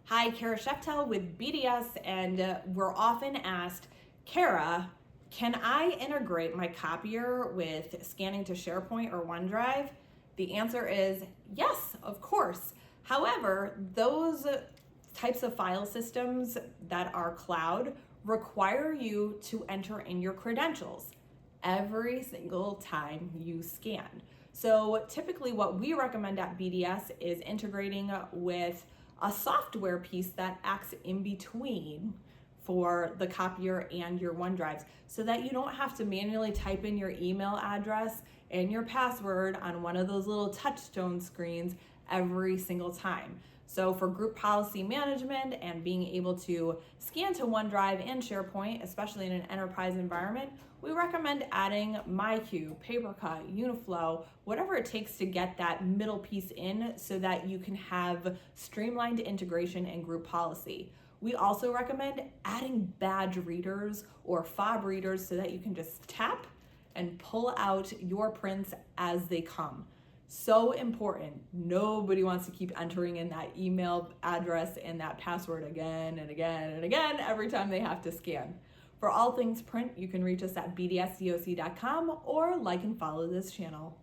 Hi, Kara Sheftel with BDS, and we're often asked, Kara, can I integrate my copier with scanning to SharePoint or OneDrive? The answer is yes, of course. However, those types of file systems that are cloud require you to enter in your credentials every single time you scan. So typically what we recommend at BDS is integrating with a software piece that acts in between for the copier and your OneDrives so that you don't have to manually type in your email address and your password on one of those little touchstone screens every single time. So for group policy management and being able to scan to OneDrive and SharePoint, especially in an enterprise environment, we recommend adding MyQ, Papercut, Uniflow, whatever it takes to get that middle piece in so that you can have streamlined integration and group policy. We also recommend adding badge readers or fob readers so that you can just tap and pull out your prints as they come. So important. Nobody wants to keep entering in that email address and that password again and again and again every time they have to scan. For all things print, you can reach us at bdsdoc.com or like and follow this channel.